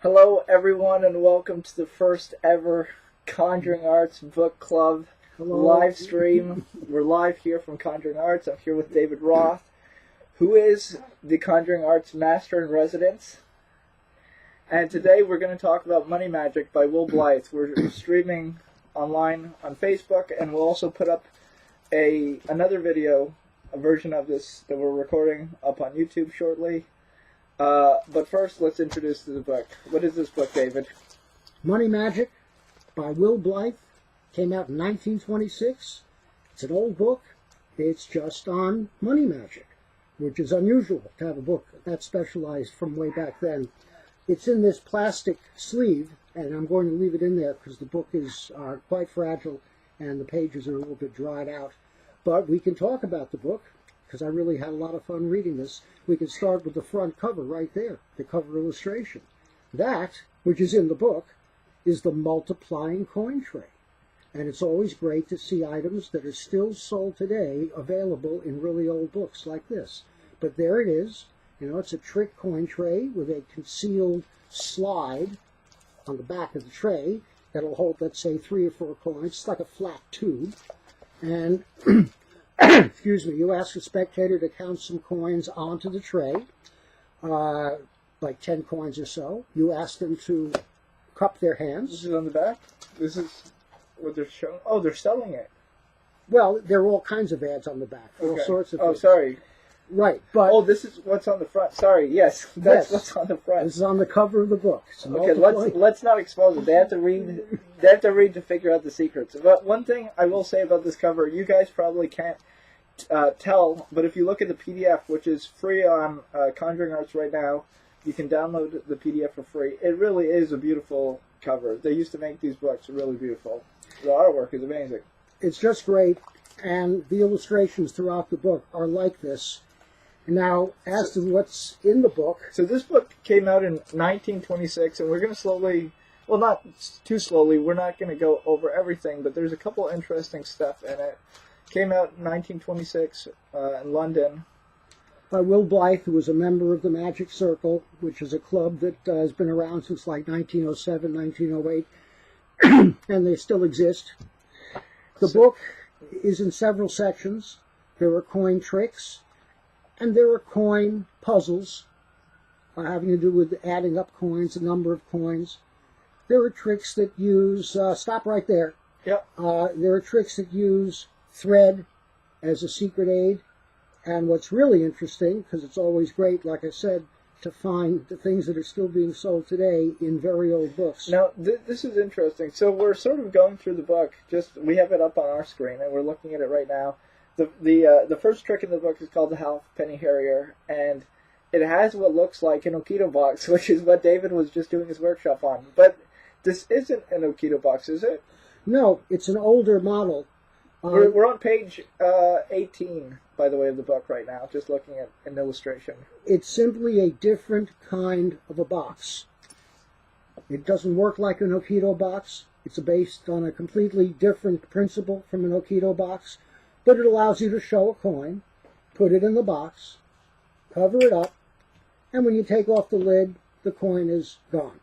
Hello, everyone, and welcome to the first ever Conjuring Arts Book Club live stream. We're live here from Conjuring Arts. I'm here with David Roth, who is the Conjuring Arts Master-In-Residence. And today we're going to talk about Money Magic by Will Blyth. We're streaming online on Facebook, and we'll also put up another video, a version of this that we're recording up on YouTube shortly. But first, let's introduce the book. What is this book, David? Money Magic by Will Blyth. Came out in 1926. It's an old book. It's just on money magic, which is unusual to have a book that specialized from way back then. It's in this plastic sleeve, and I'm going to leave it in there because the book is quite fragile and the pages are a little bit dried out. But we can talk about the book, because I really had a lot of fun reading this. We can start with the front cover right there, the cover illustration. That, which is in the book, is the multiplying coin tray. And it's always great to see items that are still sold today available in really old books like this. But there it is. You know, it's a trick coin tray with a concealed slide on the back of the tray that'll hold, let's say, 3 or 4 coins. It's like a flat tube. And excuse me, you ask a spectator to count some coins onto the tray, like 10 coins or so. You ask them to cup their hands. This is on the back? This is what they're showing? Oh, they're selling it. Well, there are all kinds of ads on the back, all sorts of things. Oh, sorry. Right, but... Oh, this is what's on the front. Sorry, yes, that's what's on the front. This is on the cover of the book. Okay, let's not expose it. They have to read. They have to read to figure out the secrets. But one thing I will say about this cover, you guys probably can't tell, but if you look at the PDF, which is free on Conjuring Arts right now, you can download the PDF for free. It really is a beautiful cover. They used to make these books really beautiful. The artwork is amazing. It's just great, and the illustrations throughout the book are like this. Now, as to what's in the book... So this book came out in 1926, and we're going to slowly... Well, not too slowly. We're not going to go over everything, but there's a couple interesting stuff in it. Came out in 1926 in London. By Will Blyth, who was a member of the Magic Circle, which is a club that has been around since like 1907, 1908, and they still exist. The book is in several sections. There are coin tricks, and there are coin puzzles having to do with adding up coins, the number of coins. There are tricks that use, stop right there. Yep. There are tricks that use thread as a secret aid. And what's really interesting, because it's always great, like I said, to find the things that are still being sold today in very old books. Now, this is interesting. So we're sort of going through the book. We have it up on our screen, and we're looking at it right now. The first trick in the book is called the Halfpenny Harrier, and it has what looks like an Okito box, which is what David was just doing his workshop on. But this isn't an Okito box, is it? No, it's an older model. We're on page 18, by the way, of the book right now, just looking at an illustration. It's simply a different kind of a box. It doesn't work like an Okito box. It's based on a completely different principle from an Okito box, but it allows you to show a coin, put it in the box, cover it up, and when you take off the lid, the coin is gone.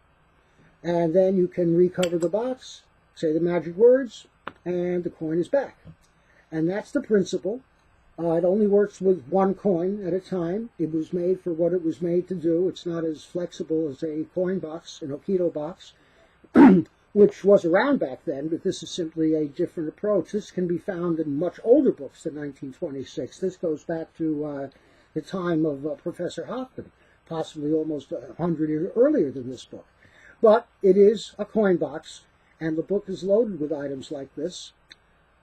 And then you can recover the box, say the magic words, and the coin is back. And that's the principle. It only works with one coin at a time. It was made for what it was made to do. It's not as flexible as a coin box, an Okito box, which was around back then, but this is simply a different approach. This can be found in much older books than 1926. This goes back to the time of Professor Hoffman, possibly almost 100 years earlier than this book. But it is a coin box, and the book is loaded with items like this.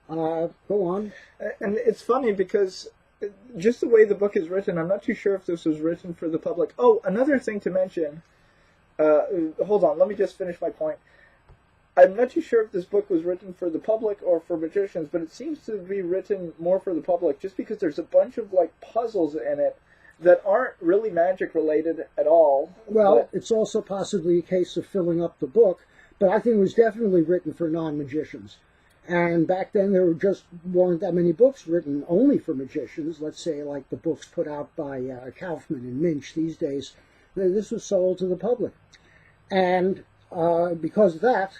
Go on. And it's funny because just the way the book is written, I'm not too sure if this was written for the public. Oh, another thing to mention. Hold on, let me just finish my point. I'm not too sure if this book was written for the public or for magicians, but it seems to be written more for the public just because there's a bunch of like puzzles in it that aren't really magic related at all. Well, it's also possibly a case of filling up the book, but I think it was definitely written for non-magicians. And back then there weren't that many books written only for magicians, let's say like the books put out by Kaufman and Minch these days. This was sold to the public. And because of that,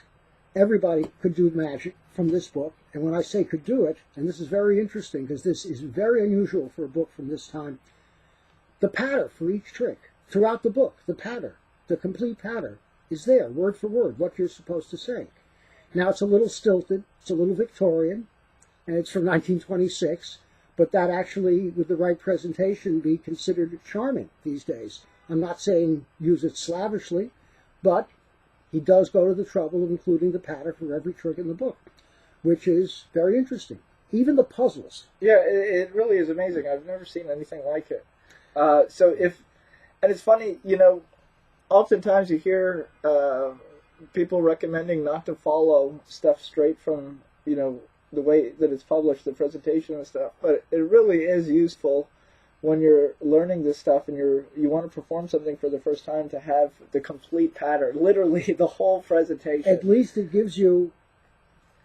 everybody could do magic from this book. And when I say could do it, and this is very interesting because this is very unusual for a book from this time, the patter for each trick, throughout the book, the patter, the complete patter, is there, word for word, what you're supposed to say. Now, it's a little stilted, it's a little Victorian, and it's from 1926, but that actually, with the right presentation, be considered charming these days. I'm not saying use it slavishly, but he does go to the trouble of including the patter for every trick in the book, which is very interesting. Even the puzzles. Yeah, it really is amazing. I've never seen anything like it. And it's funny, you know, oftentimes you hear people recommending not to follow stuff straight from, you know, the way that it's published, the presentation and stuff, but it really is useful when you're learning this stuff and you want to perform something for the first time to have the complete pattern, literally the whole presentation. At least it gives you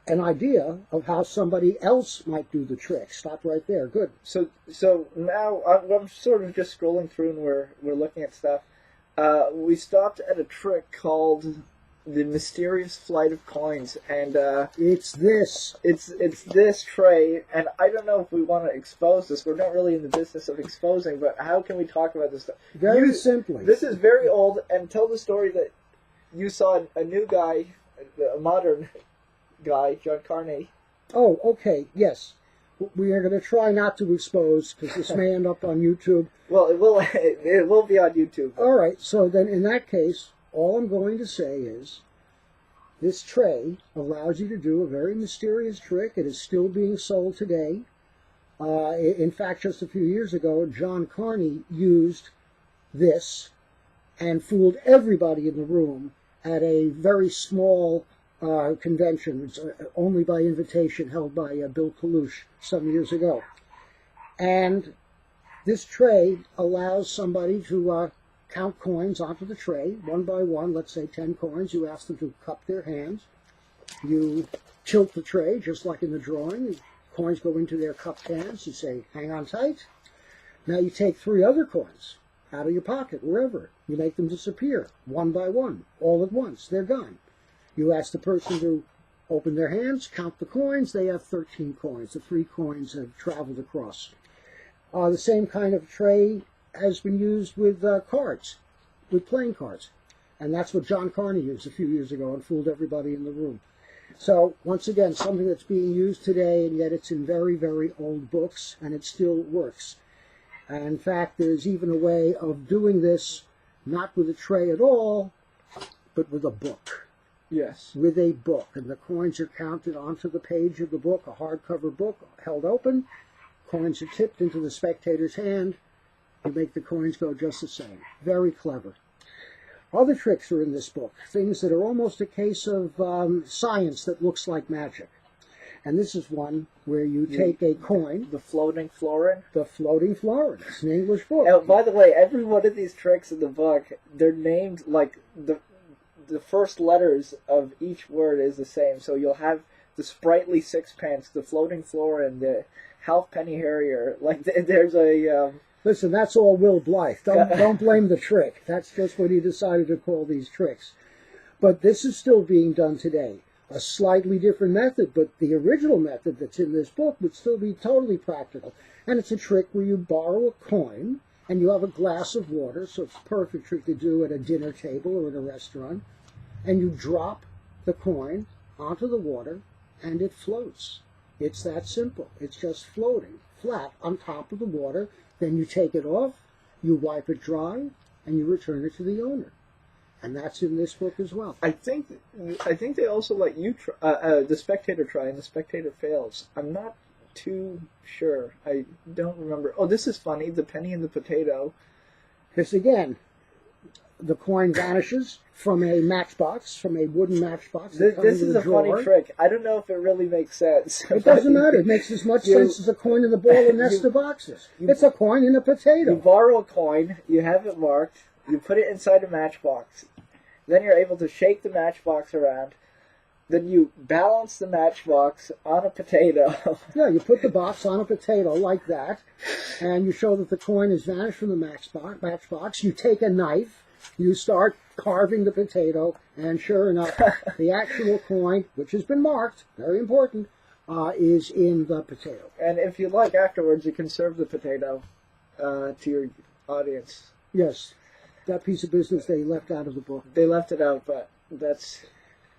an idea of how somebody else might do the trick. Stop right there. Good. So now I'm sort of just scrolling through and we're looking at stuff. We stopped at a trick called the Mysterious Flight of Coins, and it's this tray, and I don't know if we want to expose this. We're not really in the business of exposing, but how can we talk about this stuff? Very simply. This is very old, and tell the story that you saw a new guy, a modern guy, John Carney. Oh, okay, yes. We are going to try not to expose, because this may end up on YouTube. Well, it will be on YouTube. All right, so then in that case, all I'm going to say is this tray allows you to do a very mysterious trick. It is still being sold today. In fact, just a few years ago, John Carney used this and fooled everybody in the room at a very small convention. It's only by invitation, held by Bill Kalush some years ago. And this tray allows somebody to count coins onto the tray, one by one, let's say 10 coins. You ask them to cup their hands. You tilt the tray, just like in the drawing. The coins go into their cupped hands. You say, hang on tight. Now you take 3 other coins out of your pocket, wherever. You make them disappear, one by one, all at once. They're gone. You ask the person to open their hands, count the coins. They have 13 coins. The 3 coins have traveled across. The same kind of tray has been used with cards, with playing cards. And that's what John Carney used a few years ago and fooled everybody in the room. So, once again, something that's being used today, and yet it's in very, very old books, and it still works. And in fact, there's even a way of doing this, not with a tray at all, but with a book. Yes. With a book. And the coins are counted onto the page of the book, a hardcover book held open. Coins are tipped into the spectator's hand. You make the coins go just the same. Very clever. Other tricks are in this book, things that are almost a case of science that looks like magic. And this is one where you take a coin. The floating florin? The floating florin. It's an English book. And by the way, every one of these tricks in the book, they're named like the first letters of each word is the same. So you'll have the sprightly sixpence, the floating florin, the halfpenny harrier. Like there's a... Listen, that's all Will Blyth. Don't blame the trick. That's just what he decided to call these tricks. But this is still being done today. A slightly different method, but the original method that's in this book would still be totally practical. And it's a trick where you borrow a coin, and you have a glass of water, so it's a perfect trick to do at a dinner table or at a restaurant. And you drop the coin onto the water, and it floats. It's that simple. It's just floating flat on top of the water. Then you take it off, you wipe it dry, and you return it to the owner. And that's in this book as well. I think they also let you the spectator try, and the spectator fails. I'm not too sure. I don't remember. Oh, this is funny. The penny and the potato. Because again, the coin vanishes from a matchbox, from a wooden matchbox. This is a funny trick. I don't know if it really makes sense. It doesn't matter. It makes as much sense as a coin in the ball and nest of boxes. It's a coin in a potato. You borrow a coin, you have it marked, you put it inside a matchbox. Then you're able to shake the matchbox around. Then you balance the matchbox on a potato. Yeah, you put the box on a potato like that, and you show that the coin has vanished from the matchbox. You take a knife, you start carving the potato, and sure enough, the actual coin, which has been marked, very important, is in the potato. And if you like, afterwards, you can serve the potato to your audience. Yes, that piece of business they left out of the book. They left it out, but that's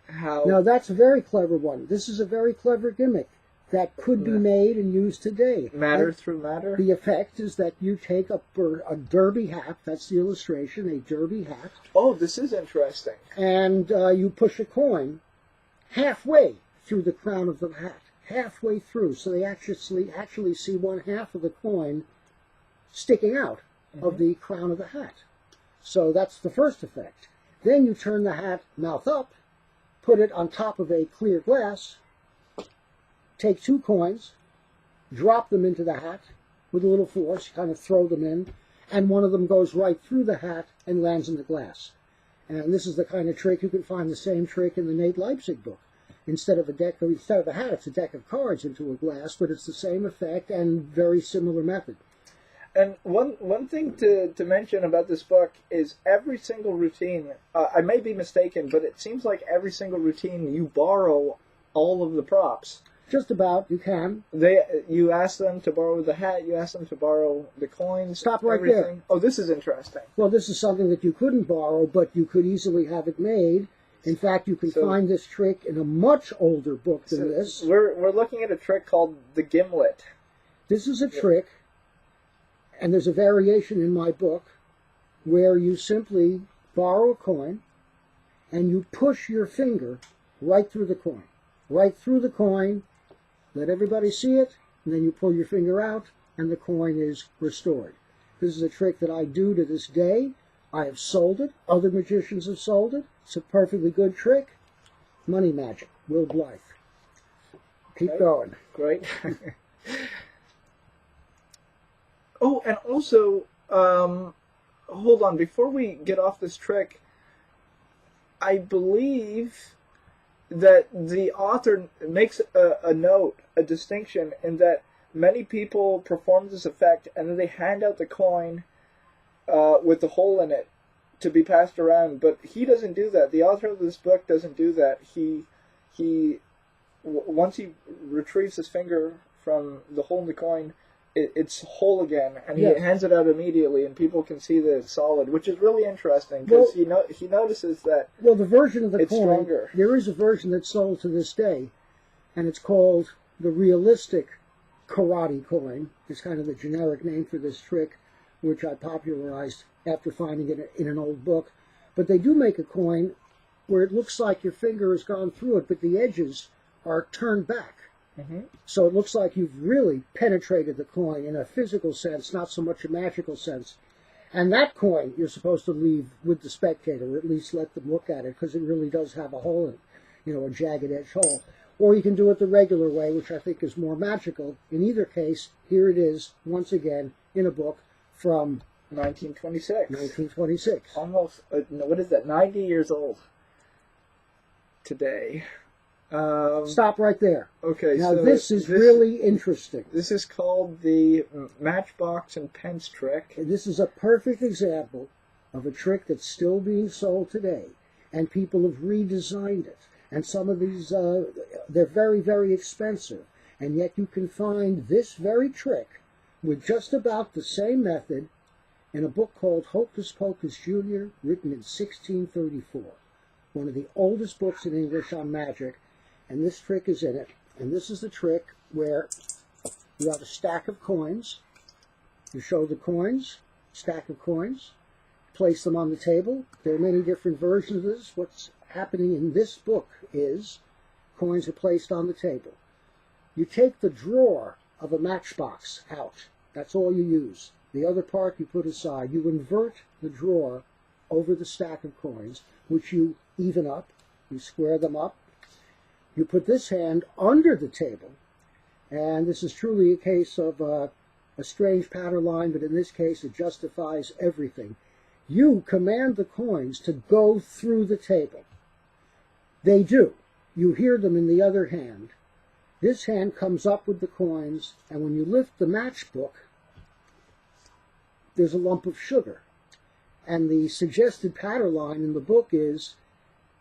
how... Now, that's a very clever one. This is a very clever gimmick that could be made and used today. Matter and through matter? The effect is that you take a derby hat, that's the illustration, a derby hat. Oh, this is interesting. And you push a coin halfway through the crown of the hat. Halfway through, so they actually see one half of the coin sticking out of the crown of the hat. So that's the first effect. Then you turn the hat mouth up, put it on top of a clear glass, take 2 coins, drop them into the hat with a little force, kind of throw them in, and one of them goes right through the hat and lands in the glass. And this is the kind of trick, you can find the same trick in the Nate Leipzig book. Instead of a hat, it's a deck of cards into a glass, but it's the same effect and very similar method. And one thing to mention about this book is every single routine, I may be mistaken, but it seems like every single routine you borrow all of the props. Just about, you can. You ask them to borrow the hat, you ask them to borrow the coins. Stop right everything. there. Oh, this is interesting. Well, this is something that you couldn't borrow, but you could easily have it made. In fact, you can find this trick in a much older book than this. We're looking at a trick called the gimlet. This is a trick, and there's a variation in my book, where you simply borrow a coin, and you push your finger right through the coin. Right through the coin, let everybody see it, and then you pull your finger out, and the coin is restored. This is a trick that I do to this day. I have sold it. Other magicians have sold it. It's a perfectly good trick. Money magic. Will Blyth. Keep going. Great. Oh, and also, hold on. Before we get off this trick, I believe that the author makes a note, a distinction, in that many people perform this effect and then they hand out the coin with the hole in it to be passed around, but he doesn't do that. The author of this book doesn't do that. Once he retrieves his finger from the hole in the coin, it's whole again, and he hands it out immediately, and people can see that it's solid, which is really interesting, because he notices that the version of the coin, stronger. There is a version that's sold to this day, and it's called the realistic karate coin. It's kind of the generic name for this trick, which I popularized after finding it in an old book. But they do make a coin where it looks like your finger has gone through it, but the edges are turned back. So it looks like you've really penetrated the coin in a physical sense, not so much a magical sense. And that coin you're supposed to leave with the spectator, or at least let them look at it, because it really does have a hole in it, a jagged edge hole. Or you can do it the regular way, which I think is more magical. In either case, here it is, once again, in a book from 1926. 1926. Almost, what is that, 90 years old today. Stop right there. Okay, now so this is really interesting. This is called the Matchbox and Pence trick. This is a perfect example of a trick that's still being sold today, and people have redesigned it. And some of these, they're very, very expensive, and yet you can find this very trick with just about the same method in a book called Hocus Pocus Jr., written in 1634. One of the oldest books in English on magic, and this trick is in it. And this is the trick where you have a stack of coins. You show the coins, stack of coins, place them on the table. There are many different versions of this. What's happening in this book is coins are placed on the table. You take the drawer of a matchbox out. That's all you use. The other part you put aside. You invert the drawer over the stack of coins, which you even up. You square them up. You put this hand under the table, and this is truly a case of a strange pattern line, but in this case it justifies everything. You command the coins to go through the table. They do. You hear them in the other hand. This hand comes up with the coins, and when you lift the matchbook, there's a lump of sugar. And the suggested pattern line in the book is,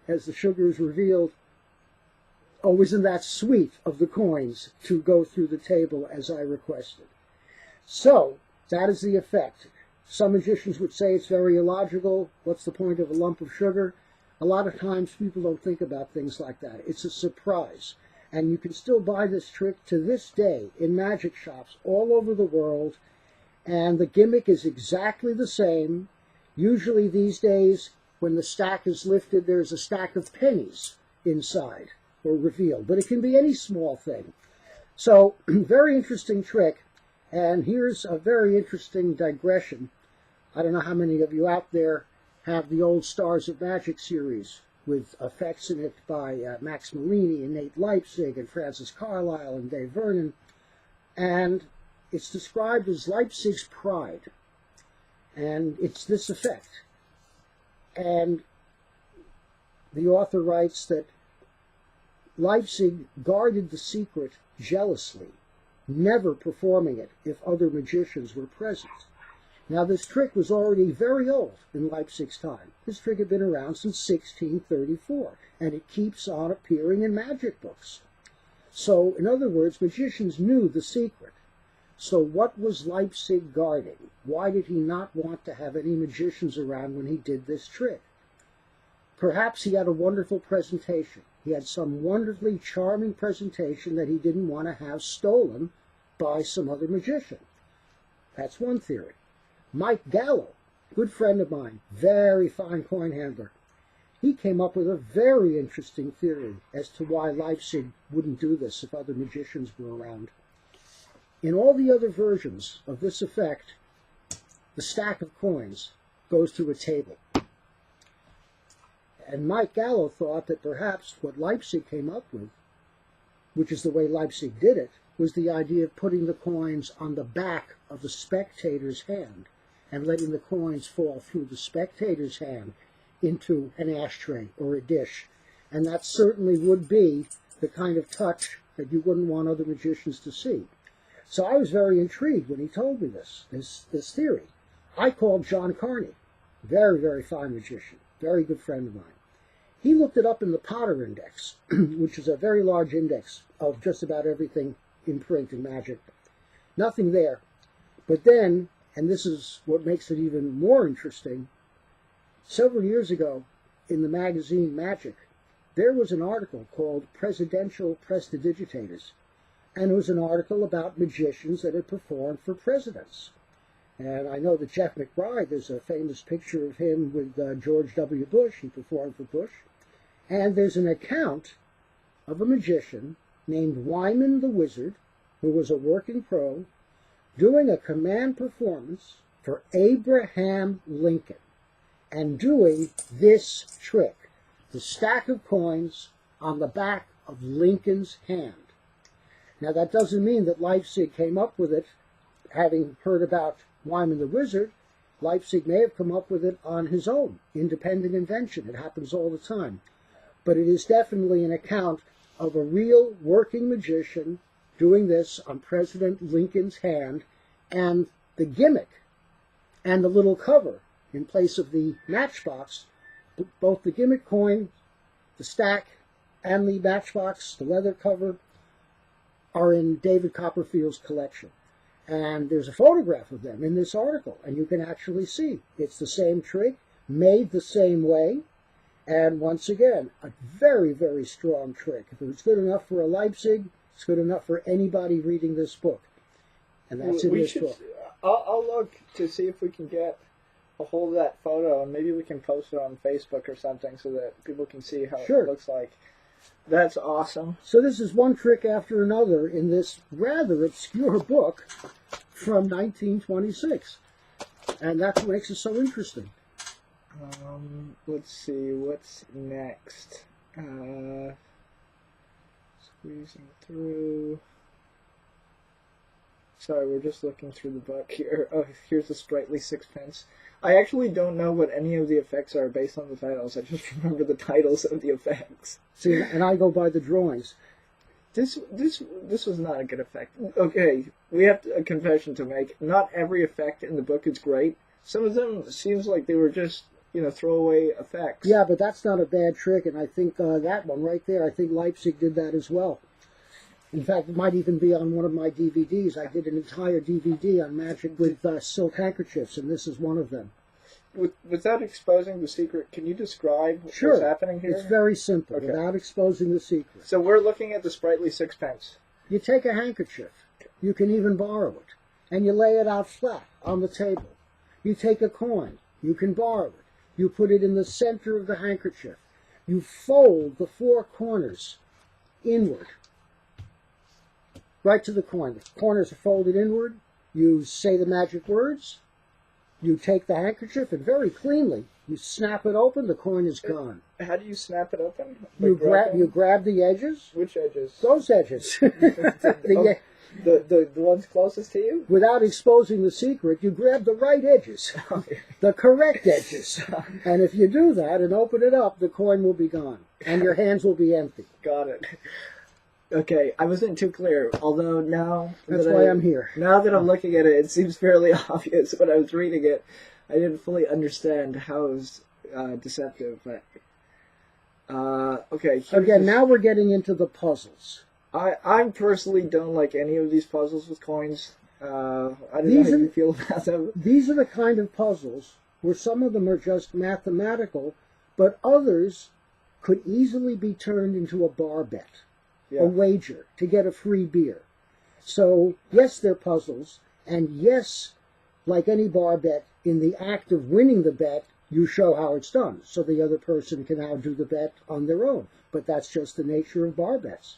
as the sugar is revealed, oh, isn't that sweet of the coins to go through the table as I requested? So, that is the effect. Some magicians would say it's very illogical. What's the point of a lump of sugar? A lot of times people don't think about things like that. It's a surprise. And you can still buy this trick to this day in magic shops all over the world. And the gimmick is exactly the same. Usually these days, when the stack is lifted, there's a stack of pennies inside or revealed. But it can be any small thing. So, very interesting trick. And here's a very interesting digression. I don't know how many of you out there have the old Stars of Magic series with effects in it by Max Malini and Nate Leipzig and Francis Carlisle and Dave Vernon. And it's described as Leipzig's pride. And it's this effect. And the author writes that Leipzig guarded the secret jealously, never performing it if other magicians were present. Now, this trick was already very old in Leipzig's time. This trick had been around since 1634, and it keeps on appearing in magic books. So, in other words, magicians knew the secret. So what was Leipzig guarding? Why did he not want to have any magicians around when he did this trick? Perhaps he had a wonderful presentation. He had some wonderfully charming presentation that he didn't want to have stolen by some other magician. That's one theory. Mike Gallo, good friend of mine, very fine coin handler, he came up with a very interesting theory as to why Leipzig wouldn't do this if other magicians were around. In all the other versions of this effect, the stack of coins goes through a table. And Mike Gallo thought that perhaps what Leipzig came up with, which is the way Leipzig did it, was the idea of putting the coins on the back of the spectator's hand and letting the coins fall through the spectator's hand into an ashtray or a dish. And that certainly would be the kind of touch that you wouldn't want other magicians to see. So I was very intrigued when he told me this theory. I called John Carney, very, very fine magician, very good friend of mine. He looked it up in the Potter Index, which is a very large index of just about everything in print and magic. Nothing there. But then, and this is what makes it even more interesting, several years ago in the magazine Magic, there was an article called Presidential Prestidigitators. And it was an article about magicians that had performed for presidents. And I know that Jeff McBride, there's a famous picture of him with George W. Bush. He performed for Bush. And there's an account of a magician named Wyman the Wizard, who was a working pro, doing a command performance for Abraham Lincoln and doing this trick, the stack of coins on the back of Lincoln's hand. Now, that doesn't mean that Leipzig came up with it, having heard about Wyman the Wizard. Leipzig may have come up with it on his own, independent invention. It happens all the time. But it is definitely an account of a real working magician doing this on President Lincoln's hand, and the gimmick and the little cover in place of the matchbox, both the gimmick coin, the stack, and the matchbox, the leather cover, are in David Copperfield's collection. And there's a photograph of them in this article, and you can actually see it's the same trick, made the same way, and once again, a very, very strong trick. If it was good enough for a Leipzig, it's good enough for anybody reading this book. And that's in this book. I'll look to see if we can get a hold of that photo, and maybe we can post it on Facebook or something so that people can see how it looks like. That's awesome. So this is one trick after another in this rather obscure book from 1926. And that's what makes it so interesting. Let's see, what's next? Squeezing through. Sorry, we're just looking through the book here. Oh, here's a sprightly sixpence. I actually don't know what any of the effects are based on the titles. I just remember the titles of the effects. See, and I go by the drawings. This was not a good effect. Okay, we have a confession to make. Not every effect in the book is great. Some of them seems like they were just, throwaway effects. Yeah, but that's not a bad trick, and I think that one right there, I think Leipzig did that as well. In fact, it might even be on one of my DVDs. I did an entire DVD on magic with silk handkerchiefs, and this is one of them. Without exposing the secret, can you describe Sure. what's happening here? It's very simple, Okay. without exposing the secret. So we're looking at the sprightly sixpence. You take a handkerchief, you can even borrow it, and you lay it out flat on the table. You take a coin, you can borrow it. You put it in the center of the handkerchief. You fold the four corners inward, right to the coin. The corners are folded inward. You say the magic words. You take the handkerchief and very cleanly, you snap it open, the coin is gone. How do you snap it open? You grab the edges. Which edges? Those edges. The ones closest to you? Without exposing the secret, you grab the right edges, the correct edges. And if you do that and open it up, the coin will be gone, and your hands will be empty. Got it. Okay, I wasn't too clear, although now... That's why I'm here. Now that I'm looking at it, it seems fairly obvious when I was reading it. I didn't fully understand how it was deceptive, but... okay. Again, now we're getting into the puzzles. I personally don't like any of these puzzles with coins. I don't know how you feel about them. These are the kind of puzzles where some of them are just mathematical, but others could easily be turned into a bar bet. Yeah. A wager to get a free beer. So, yes, they're puzzles, and yes, like any bar bet, in the act of winning the bet, you show how it's done, so the other person can now do the bet on their own. But that's just the nature of bar bets.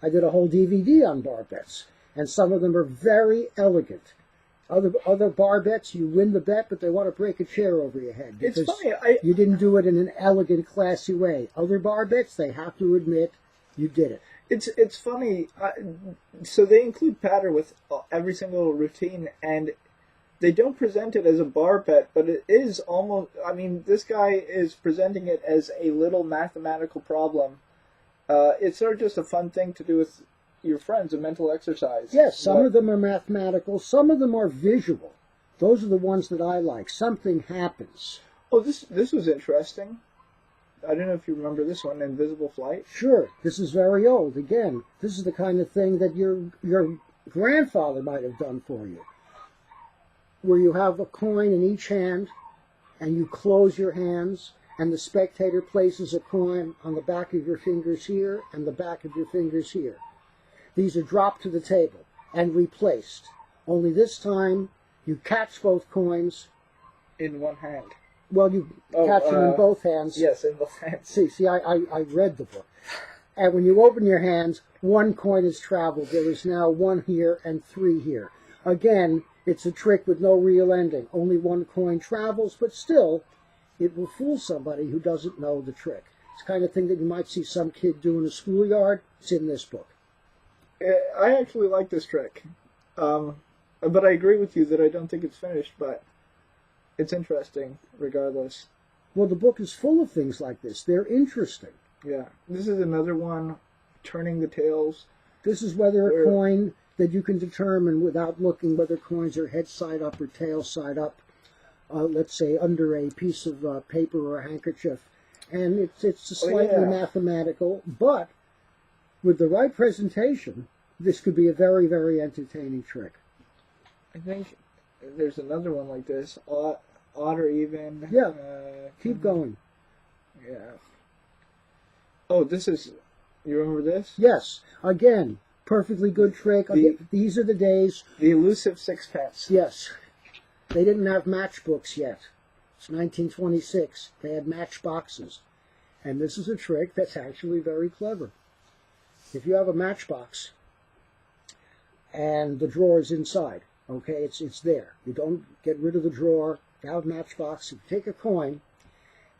I did a whole DVD on bar bets, and some of them are very elegant. Other bar bets, you win the bet, but they want to break a chair over your head because it's funny, you didn't do it in an elegant, classy way. Other bar bets, they have to admit you did it. It's funny. So they include pattern with every single routine, and they don't present it as a bar bet, but it is almost. I mean, this guy is presenting it as a little mathematical problem. It's sort of just a fun thing to do with your friends, a mental exercise. Yes, some of them are mathematical, some of them are visual. Those are the ones that I like. Something happens. Oh, this was interesting. I don't know if you remember this one, Invisible Flight. Sure, this is very old. Again, this is the kind of thing that your grandfather might have done for you, where you have a coin in each hand, and you close your hands, and the spectator places a coin on the back of your fingers here and the back of your fingers here. These are dropped to the table and replaced. Only this time, you catch both coins in one hand. Well, you catch them in both hands. Yes, in both hands. See, I read the book. And when you open your hands, one coin has traveled. There is now one here and three here. Again, it's a trick with no real ending. Only one coin travels, but still, it will fool somebody who doesn't know the trick. It's the kind of thing that you might see some kid do in a schoolyard. It's in this book. I actually like this trick. But I agree with you that I don't think it's finished, but it's interesting, regardless. Well, the book is full of things like this. They're interesting. Yeah. This is another one, turning the tails. This is whether a coin that you can determine without looking whether coins are head side up or tail side up, let's say under a piece of paper or a handkerchief. And it's slightly mathematical, but with the right presentation, this could be a very, very entertaining trick. I think there's another one like this, odd or even. Yeah, keep going. Yeah. Oh, this is, you remember this? Yes, again, perfectly good trick. These are the days. The elusive sixpence. Yes, they didn't have matchbooks yet. It's 1926. They had matchboxes. And this is a trick that's actually very clever. If you have a matchbox and the drawer is inside, okay, it's there. You don't get rid of the drawer. You have a matchbox. You take a coin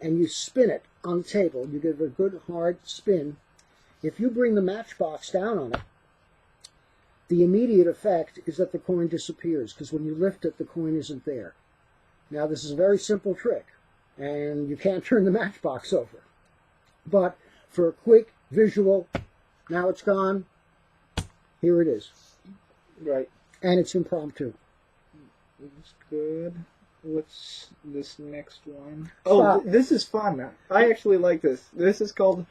and you spin it on the table. You give it a good hard spin. If you bring the matchbox down on it, the immediate effect is that the coin disappears, because when you lift it, the coin isn't there. Now, this is a very simple trick, and you can't turn the matchbox over. But for a quick visual, now it's gone, here it is. Right. And it's impromptu. It's good. What's this next one? Stop. Oh, this is fun. I actually like this. This is called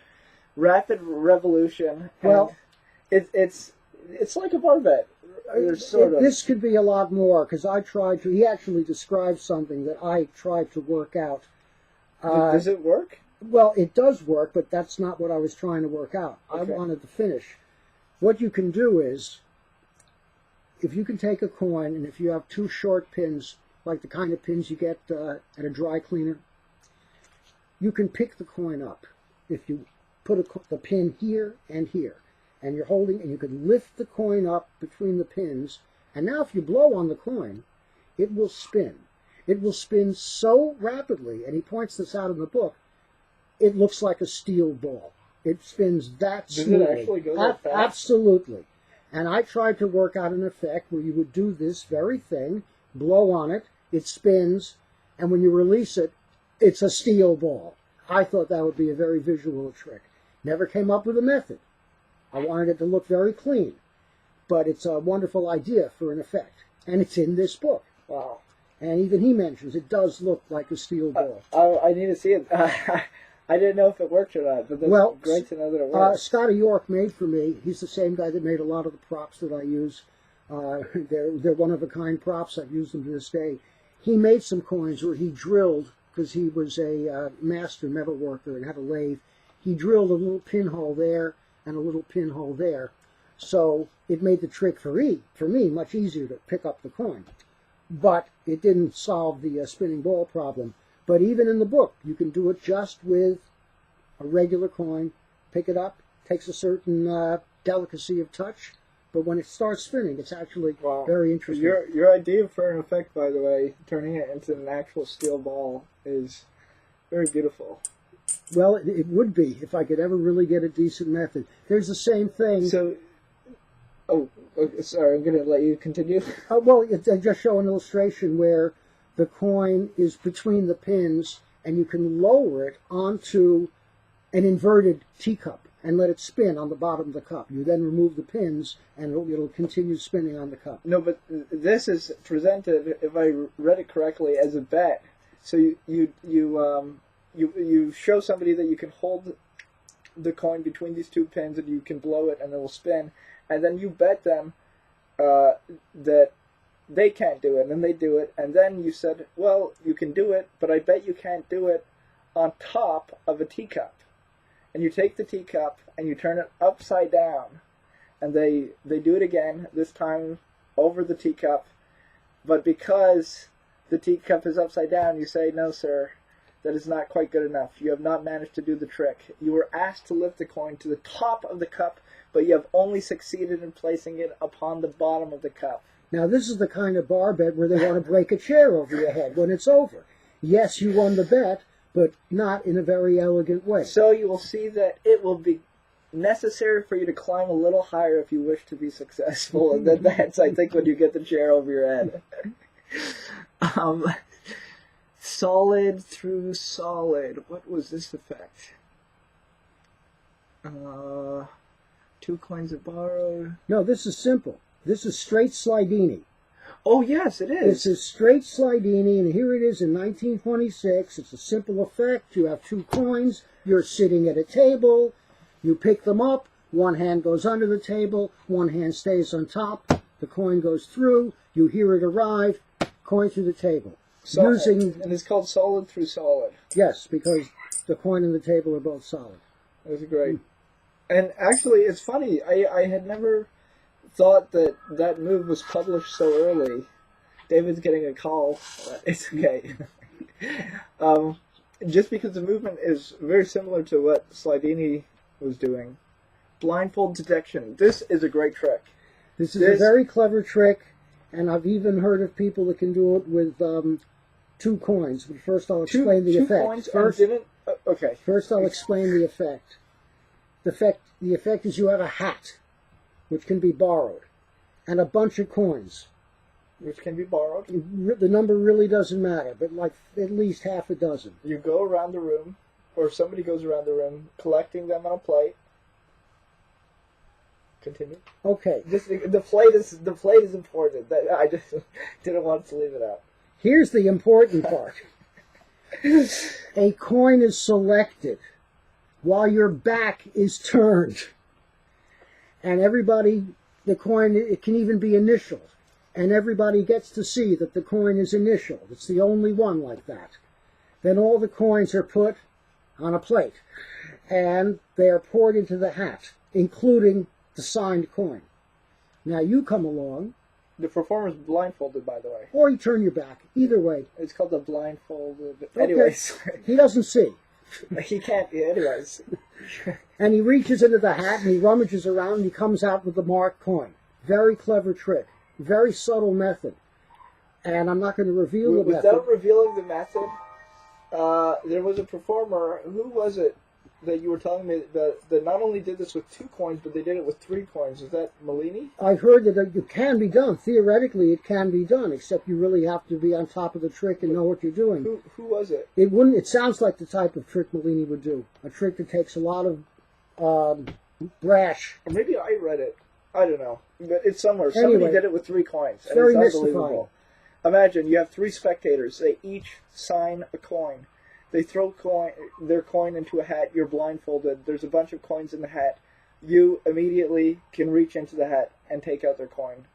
Rapid Revolution. Well, it's like a barbet. Sort of. This could be a lot more, because I tried to. He actually describes something that I tried to work out. Does it work? Well, it does work, but that's not what I was trying to work out. Okay. I wanted to finish. What you can do is, if you can take a coin, and if you have two short pins, like the kind of pins you get at a dry cleaner, you can pick the coin up. If you put the pin here and here, and you're holding, and you can lift the coin up between the pins, and now if you blow on the coin, it will spin. It will spin so rapidly, and he points this out in the book, it looks like a steel ball. It spins that smoothly. Does it actually go that fast? Absolutely. And I tried to work out an effect where you would do this very thing, blow on it, it spins, and when you release it, it's a steel ball. I thought that would be a very visual trick. Never came up with a method. I wanted it to look very clean. But it's a wonderful idea for an effect. And it's in this book. Wow. And even he mentions it does look like a steel ball. I need to see it. I didn't know if it worked or not, but that's great to know that it works. Scott of York made for me. He's the same guy that made a lot of the props that I use. They're one-of-a-kind props. I've used them to this day. He made some coins where he drilled, because he was a master metal worker and had a lathe. He drilled a little pinhole there and a little pinhole there. So it made the trick for me much easier to pick up the coin. But it didn't solve the spinning ball problem. But even in the book, you can do it just with a regular coin. Pick it up. Takes a certain delicacy of touch. But when it starts spinning, it's actually very interesting. Your idea for an effect, by the way, turning it into an actual steel ball, is very beautiful. Well, it would be if I could ever really get a decent method. There's the same thing. So, sorry, I'm going to let you continue. Well, I just show an illustration where the coin is between the pins, and you can lower it onto an inverted teacup and let it spin on the bottom of the cup. You then remove the pins, and it'll continue spinning on the cup. No, but this is presented, if I read it correctly, as a bet. So you show somebody that you can hold the coin between these two pins, and you can blow it, and it will spin. And then you bet them that they can't do it, and they do it. And then you said, well, you can do it, but I bet you can't do it on top of a teacup. And you take the teacup and you turn it upside down, and they do it again, this time over the teacup. But because the teacup is upside down, you say, no, sir, that is not quite good enough. You have not managed to do the trick. You were asked to lift the coin to the top of the cup, but you have only succeeded in placing it upon the bottom of the cup. Now, this is the kind of bar bet where they want to break a chair over your head when it's over. Yes, you won the bet, but not in a very elegant way. So you will see that it will be necessary for you to climb a little higher if you wish to be successful. And then that's, I think, when you get the chair over your head. Solid through solid. What was this effect? 2 coins are borrowed. No, this is simple. This is straight slidini. Oh, yes, it is. This is straight slidini, and here it is in 1926. It's a simple effect. You have 2 coins. You're sitting at a table. You pick them up. One hand goes under the table. One hand stays on top. The coin goes through. You hear it arrive. Coin through the table. And it's called solid through solid. Yes, because the coin and the table are both solid. That's great. And actually, it's funny. I had never thought that move was published so early. David's getting a call. It's okay. Just because the movement is very similar to what Slidini was doing. Blindfold detection. This is a great trick. This is a very clever trick, and I've even heard of people that can do it with 2 coins. But first I'll explain the effect. 2 coins okay. First I'll explain the effect. The effect is you have a hat, which can be borrowed, and a bunch of coins. Which can be borrowed. The number really doesn't matter, but like at least half a dozen. You go around the room, or somebody goes around the room, collecting them on a plate. Continue. Okay. The plate is important. I just didn't want to leave it out. Here's the important part. A coin is selected while your back is turned. And everybody, the coin, it can even be initialed. And everybody gets to see that the coin is initialed. It's the only one like that. Then all the coins are put on a plate. And they are poured into the hat, including the signed coin. Now you come along. The performer's blindfolded, by the way. Or you turn your back. Either way. It's called the blindfold. Okay. Anyways. He doesn't see. He can't. Anyways. And he reaches into the hat and he rummages around and he comes out with the marked coin. Very clever trick. Very subtle method. And I'm not going to reveal the method. Without revealing the method, there was a performer, who was it that you were telling me that not only did this with 2 coins, but they did it with 3 coins? Is that Mellini? I've heard that it can be done. Theoretically, it can be done, except you really have to be on top of the trick and know what you're doing. Who was it? It sounds like the type of trick Mellini would do. A trick that takes a lot of brash. Or maybe I read it. I don't know. But it's somewhere. Anyway, Somebody did it with 3 coins. And very it's unbelievable. mystifying. Imagine you have 3 spectators. They each sign a coin. They throw their coin into a hat. You're blindfolded. There's a bunch of coins in the hat. You immediately can reach into the hat and take out their coin.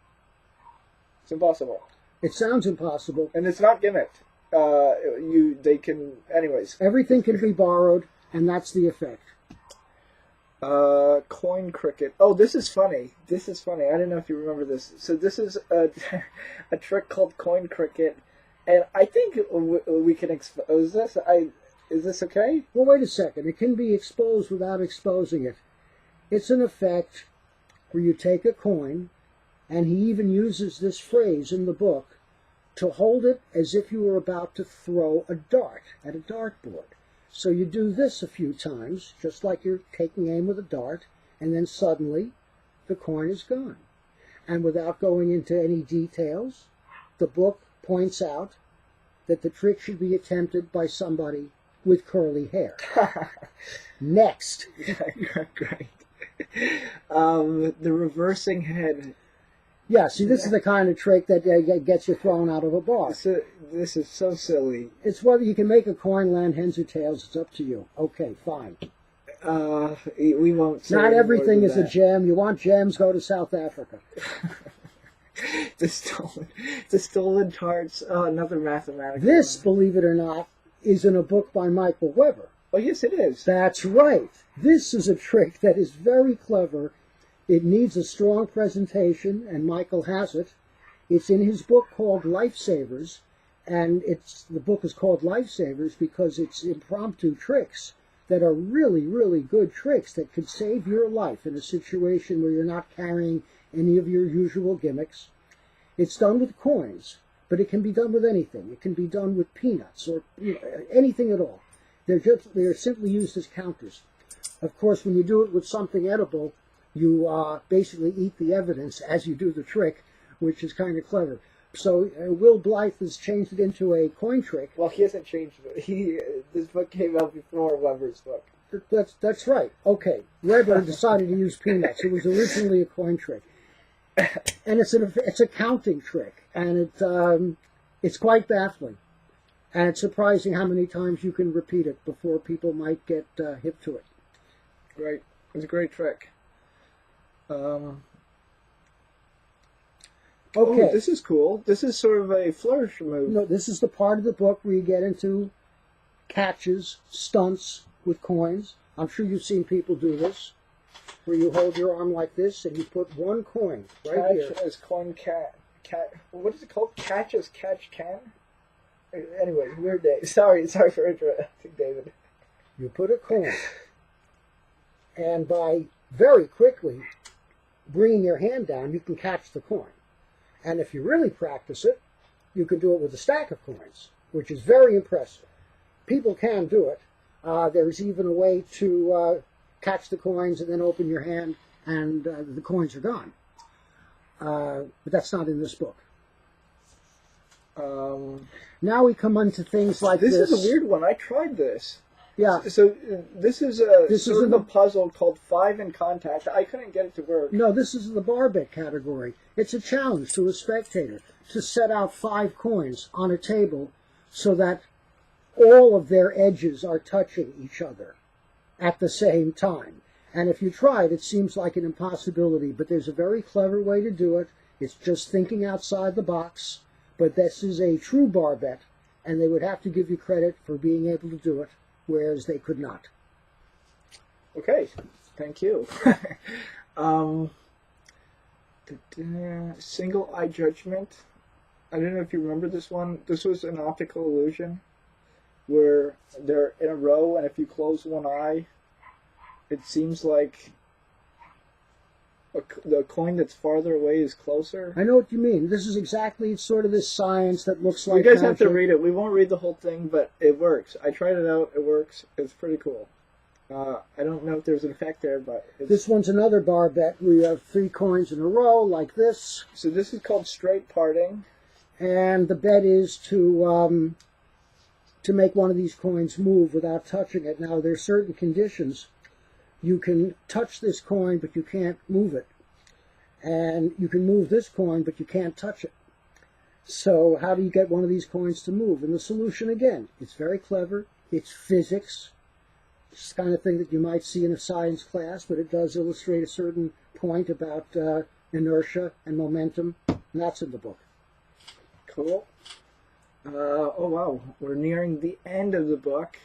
It's impossible. It sounds impossible. And it's not gimmicked. They can, anyways. Everything can be borrowed, and that's the effect. Coin cricket. Oh, this is funny. This is funny. I don't know if you remember this. So this is a trick called coin cricket. And I think we can expose this. Is this okay? Well, wait a second. It can be exposed without exposing it. It's an effect where you take a coin, and he even uses this phrase in the book, to hold it as if you were about to throw a dart at a dartboard. So you do this a few times, just like you're taking aim with a dart, and then suddenly the coin is gone. And without going into any details, the book points out that the trick should be attempted by somebody with curly hair. Next. Great. The reversing head. Yeah, see, this is the kind of trick that gets you thrown out of a bar. This is so silly. It's whether you can make a coin land heads or tails. It's up to you. Okay, fine. We won't say Not everything is that. a gem. You want gems, go to South Africa. The stolen tarts. Oh, another mathematical. This, believe it or not, is in a book by Michael Weber. Oh, yes, it is. That's right. This is a trick that is very clever. It needs a strong presentation, and Michael has it. It's in his book called Lifesavers, and the book is called Lifesavers because it's impromptu tricks that are really, really good tricks that could save your life in a situation where you're not carrying any of your usual gimmicks. It's done with coins, but it can be done with anything. It can be done with peanuts or anything at all. They're simply used as counters. Of course, when you do it with something edible, you basically eat the evidence as you do the trick, which is kind of clever. So Will Blyth has changed it into a coin trick. Well, he hasn't changed it. This book came out before Weber's book. That's right. Okay, Weber decided to use peanuts. It was originally a coin trick, and it's a counting trick, and it's quite baffling, and it's surprising how many times you can repeat it before people might get hip to it. Right, it's a great trick. Okay. Oh, this is cool. This is sort of a flourish move. No, this is the part of the book where you get into catches, stunts with coins. I'm sure you've seen people do this, where you hold your arm like this and you put one coin right here. Catch as coin cat. What is it called? Catch as catch can? Anyway, weird day. Sorry for interrupting, David. You put a coin, and by very quickly bringing your hand down, you can catch the coin. And if you really practice it, you can do it with a stack of coins, which is very impressive. People can do it. There's even a way to catch the coins and then open your hand, and the coins are gone. But that's not in this book. Now we come on to things like this. This is a weird one. I tried this. Yeah. So this is sort of a puzzle called 5 in Contact. I couldn't get it to work. No, this is the bar bet category. It's a challenge to a spectator. to set out 5 coins on a table so that all of their edges are touching each other at the same time. And if you try it, it seems like an impossibility, but there's a very clever way to do it. It's just thinking outside the box, but this is a true barbet, and they would have to give you credit for being able to do it, whereas they could not. Okay, thank you. Single eye judgment. I don't know if you remember this one. This was an optical illusion where they're in a row, and if you close one eye, it seems like the coin that's farther away is closer. I know what you mean. This is exactly sort of this science that looks like you guys magic. have to read it. We won't read the whole thing, but it works. I tried it out. It works. It's pretty cool. I don't know if there's an effect there, but... This one's another barbet where you have 3 coins in a row, like this. So this is called straight parting. And the bet is to make one of these coins move without touching it. Now, there are certain conditions. You can touch this coin, but you can't move it. And you can move this coin, but you can't touch it. So how do you get one of these coins to move? And the solution, again, it's very clever. It's physics. It's the kind of thing that you might see in a science class, but it does illustrate a certain point about inertia and momentum, and that's in the book. Cool. Oh, wow. We're nearing the end of the book.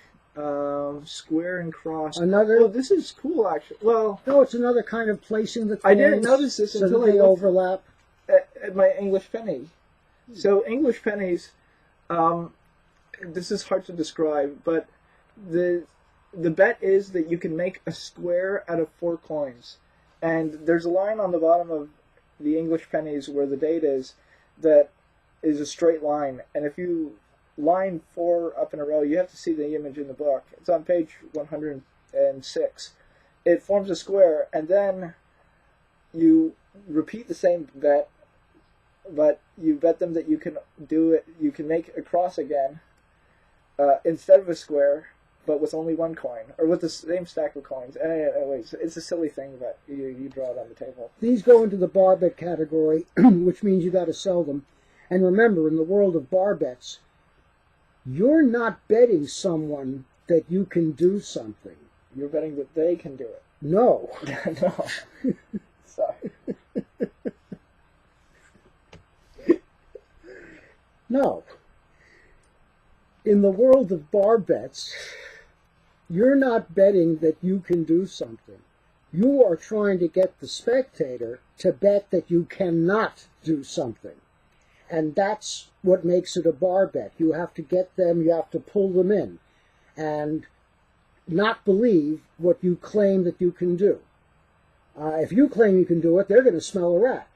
Square and cross. Another. Oh, this is cool, actually. Well, no, it's another kind of placing the coins. I didn't notice this until they overlap. At my English penny. So English pennies, this is hard to describe, but the bet is that you can make a square out of 4 coins. And there's a line on the bottom of the English pennies where the date is that is a straight line. And if you line 4 up in a row, you have to see the image in the book. It's on page 106. It forms a square, and then you repeat the same bet, but you bet them that you can do it. You can make a cross again instead of a square, but with only 1 coin, or with the same stack of coins. Anyways, it's a silly thing, but you draw it on the table. These go into the barbet category, which means you got to sell them. And remember, in the world of barbets, you're not betting someone that you can do something. You're betting that they can do it. No. No. Sorry. No. In the world of barbets, you're not betting that you can do something. You are trying to get the spectator to bet that you cannot do something. And that's what makes it a bar bet. You have to get them, you have to pull them in, and not believe what you claim that you can do. If you claim you can do it, they're going to smell a rat.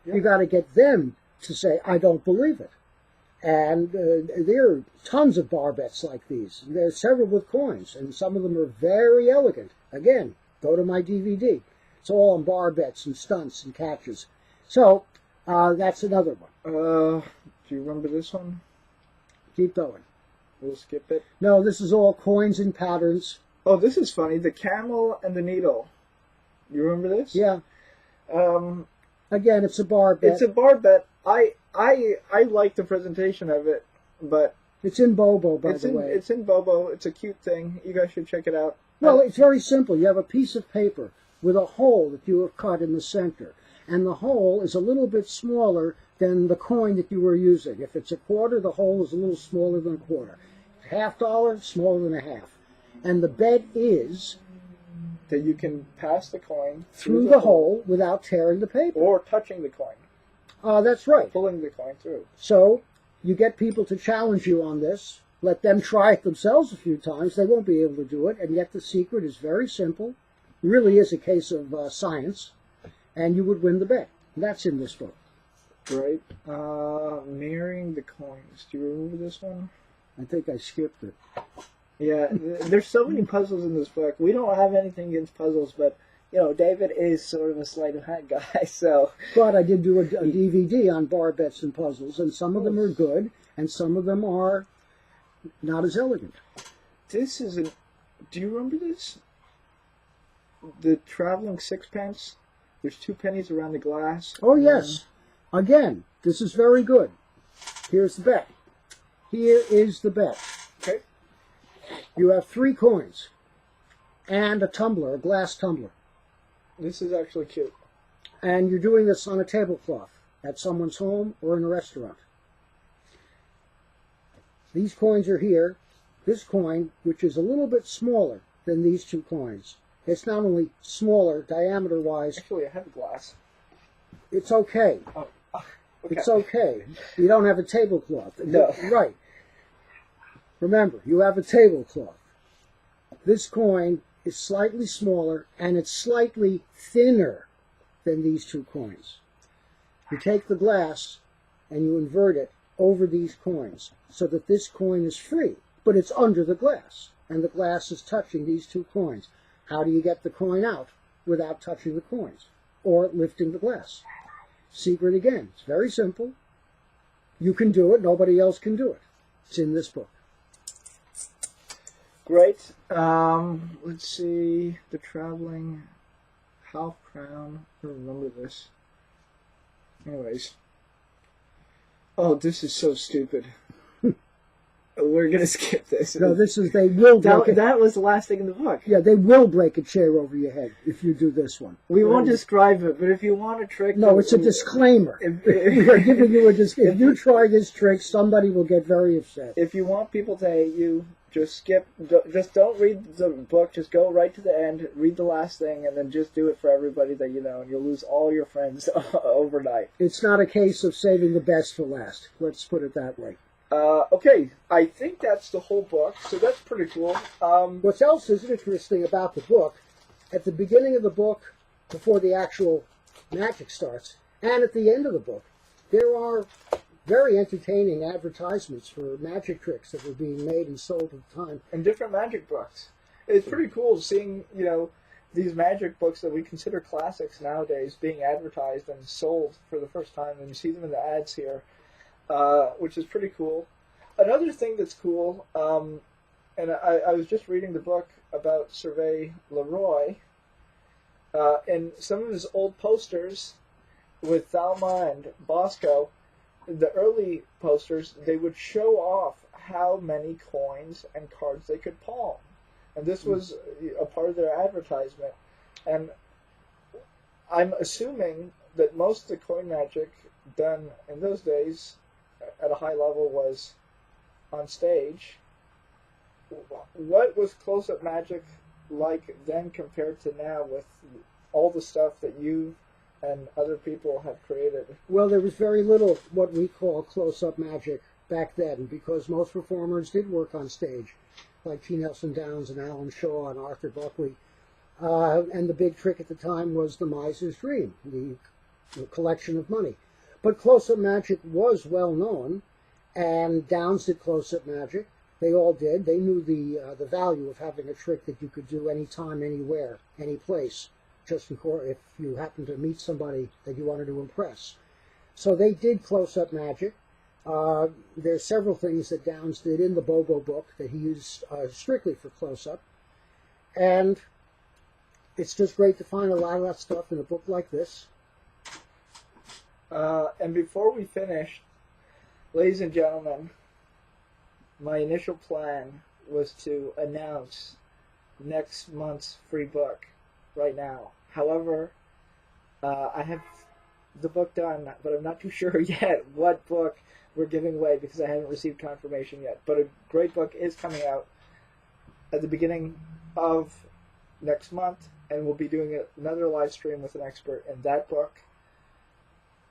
Yep. You got to get them to say, I don't believe it. And there are tons of bar bets like these. There's several with coins, and some of them are very elegant. Again, go to my DVD. It's all on bar bets and stunts and catches. So, that's another one. Do you remember this one? Keep going. We'll skip it. No, this is all coins and patterns. Oh, this is funny. The camel and the needle. You remember this? Yeah. Again, it's a bar bet. It's a bar bet. I like the presentation of it, but... It's in Bobo, by the way. It's in Bobo. It's a cute thing. You guys should check it out. Well, it's very simple. You have a piece of paper with a hole that you have cut in the center. And the hole is a little bit smaller than the coin that you were using. If it's a quarter, the hole is a little smaller than a quarter. $50, smaller than a half. And the bet is... that you can pass the coin through the hole without tearing the paper. Or touching the coin. That's right. Pulling the coin through. So, you get people to challenge you on this. Let them try it themselves a few times. They won't be able to do it. And yet the secret is very simple. It really is a case of science. And you would win the bet. That's in this book. Right. Marrying the coins. Do you remember this one? I think I skipped it. Yeah, there's so many puzzles in this book. We don't have anything against puzzles, but, you know, David is sort of a sleight of hand guy, so... But I did do a DVD on bar bets and puzzles, and some of them are good, and some of them are not as elegant. This is a... Do you remember this? The traveling sixpence? There's 2 pennies around the glass. Oh, yes. Again, This is very good. Here's the bet. Here is the bet. Okay. You have 3 coins and a tumbler, a glass tumbler. This is actually cute. And you're doing this on a tablecloth at someone's home or in a restaurant. These coins are here. This coin, which is a little bit smaller than these 2 coins. It's not only smaller diameter-wise. Actually, I have a glass. It's okay. Oh, okay. It's okay. You don't have a tablecloth. No. Right. Remember, you have a tablecloth. This coin is slightly smaller, and it's slightly thinner than these 2 coins. You take the glass, and you invert it over these coins, so that this coin is free, but it's under the glass, and the glass is touching these 2 coins. How do you get the coin out without touching the coins, or lifting the glass? Secret again. It's very simple. You can do it. Nobody else can do it. It's in this book. Great. Let's see. The Traveling Half Crown. I remember this. Anyways. Oh, this is so stupid. We're going to skip this. No, this is, they will break it. That was the last thing in the book. Yeah, they will break a chair over your head if you do this one. We won't describe it, but if you want a trick... No, it's a disclaimer. We are giving you a disclaimer. If you try this trick, somebody will get very upset. If you want people to hate you, just skip... Just don't read the book. Just go right to the end, read the last thing, and then just do it for everybody that you know, and you'll lose all your friends overnight. It's not a case of saving the best for last. Let's put it that way. Okay, I think that's the whole book, so that's pretty cool. What else is interesting about the book, at the beginning of the book, before the actual magic starts, and at the end of the book, there are very entertaining advertisements for magic tricks that were being made and sold at the time. And different magic books. It's pretty cool seeing, you know, these magic books that we consider classics nowadays being advertised and sold for the first time, and you see them in the ads here. Which is pretty cool. Another thing that's cool, and I was just reading the book about Survey Leroy, and some of his old posters with Thalma and Bosco, the early posters, they would show off how many coins and cards they could palm. And this was a part of their advertisement. And I'm assuming that most of the coin magic done in those days at a high level was on stage. What was close-up magic like then compared to now with all the stuff that you and other people have created? Well, there was very little what we call close-up magic back then, because most performers did work on stage, like T. Nelson Downs and Alan Shaw and Arthur Buckley. And the big trick at the time was the Miser's Dream, the collection of money. But close-up magic was well known, and Downs did close-up magic. They all did. They knew the value of having a trick that you could do anytime, anywhere, any place, just if you happened to meet somebody that you wanted to impress. So they did close-up magic. There's several things that Downs did in the Bobo book that he used strictly for close-up. And it's just great to find a lot of that stuff in a book like this. And before we finish, ladies and gentlemen, my initial plan was to announce next month's free book right now. However, I have the book done, but I'm not too sure yet what book we're giving away because I haven't received confirmation yet. But a great book is coming out at the beginning of next month, and we'll be doing another live stream with an expert in that book.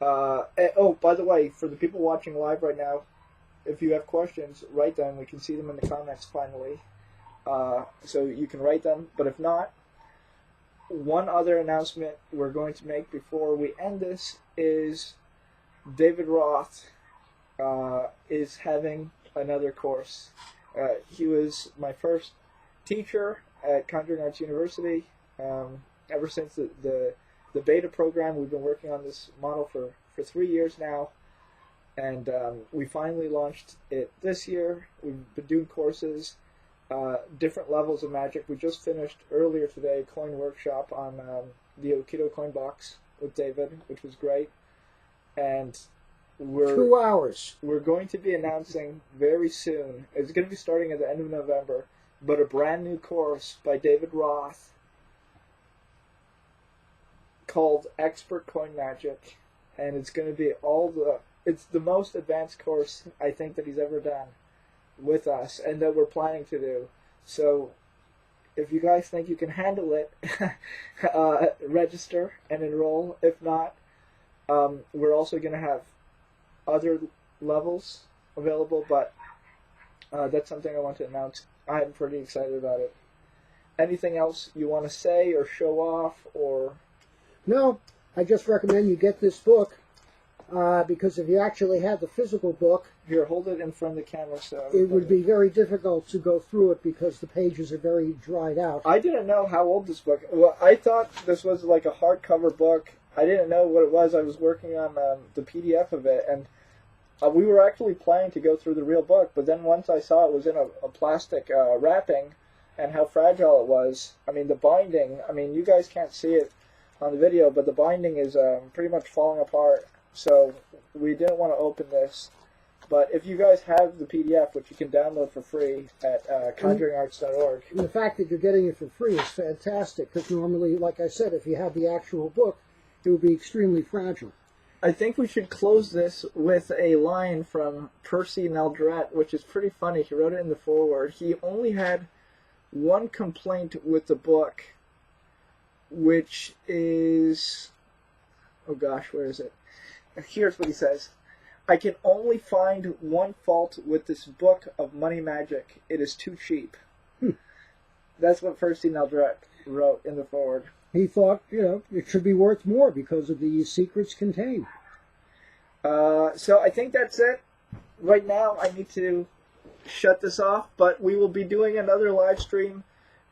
Oh, by the way, for the people watching live right now, if you have questions, write them. We can see them in the comments finally. So you can write them. But if not, one other announcement we're going to make before we end this is David Roth is having another course. He was my first teacher at Conjuring Arts University. Ever since the beta program, we've been working on this model for 3 years now, and we finally launched it this year. We've been doing courses, different levels of magic. We just finished earlier today a coin workshop on the Okido coin box with David, which was great, and we're 2 hours. we're going to be announcing very soon. It's going to be starting at the end of November, but a brand new course by David Roth called Expert Coin Magic, and it's going to be it's the most advanced course I think that he's ever done with us, and that we're planning to do. So if you guys think you can handle it, register and enroll. If not, we're also going to have other levels available, but that's something I want to announce. I'm pretty excited about it. Anything else you want to say or show off? Or No, I just recommend you get this book, because if you actually had the physical book, here, hold it in front of the camera so it would be very difficult to go through it because the pages are very dried out. I didn't know how old this book. Well, I thought this was like a hardcover book. I didn't know what it was. I was working on the PDF of it, and we were actually planning to go through the real book, but then once I saw it was in a plastic wrapping and how fragile it was, I mean, the binding, I mean, you guys can't see it on the video, but the binding is pretty much falling apart, so we didn't want to open this. But if you guys have the PDF, which you can download for free at conjuringarts.org. And the fact that you're getting it for free is fantastic, because normally, like I said, if you had the actual book, it would be extremely fragile. I think we should close this with a line from Percy Neldret, which is pretty funny. He wrote it in the foreword. He only had one complaint with the book, which is... oh gosh, where is it? Here's what he says. I can only find one fault with this book of money magic. It is too cheap. That's what Percy Neldret wrote in the foreword. He thought, it should be worth more because of the secrets contained. So I think that's it. Right now, I need to shut this off, but we will be doing another live stream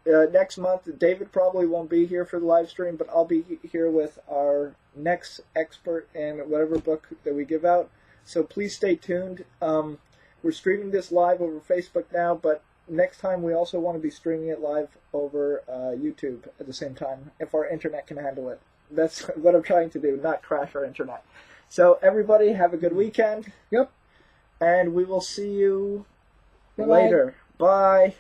next month. David probably won't be here for the live stream, but I'll be here with our next expert in whatever book that we give out. So please stay tuned. We're streaming this live over Facebook now, but next time we also want to be streaming it live over YouTube at the same time, if our internet can handle it. That's what I'm trying to do, not crash our internet. So everybody have a good weekend. Yep. And we will see you Bye-bye. later. Bye.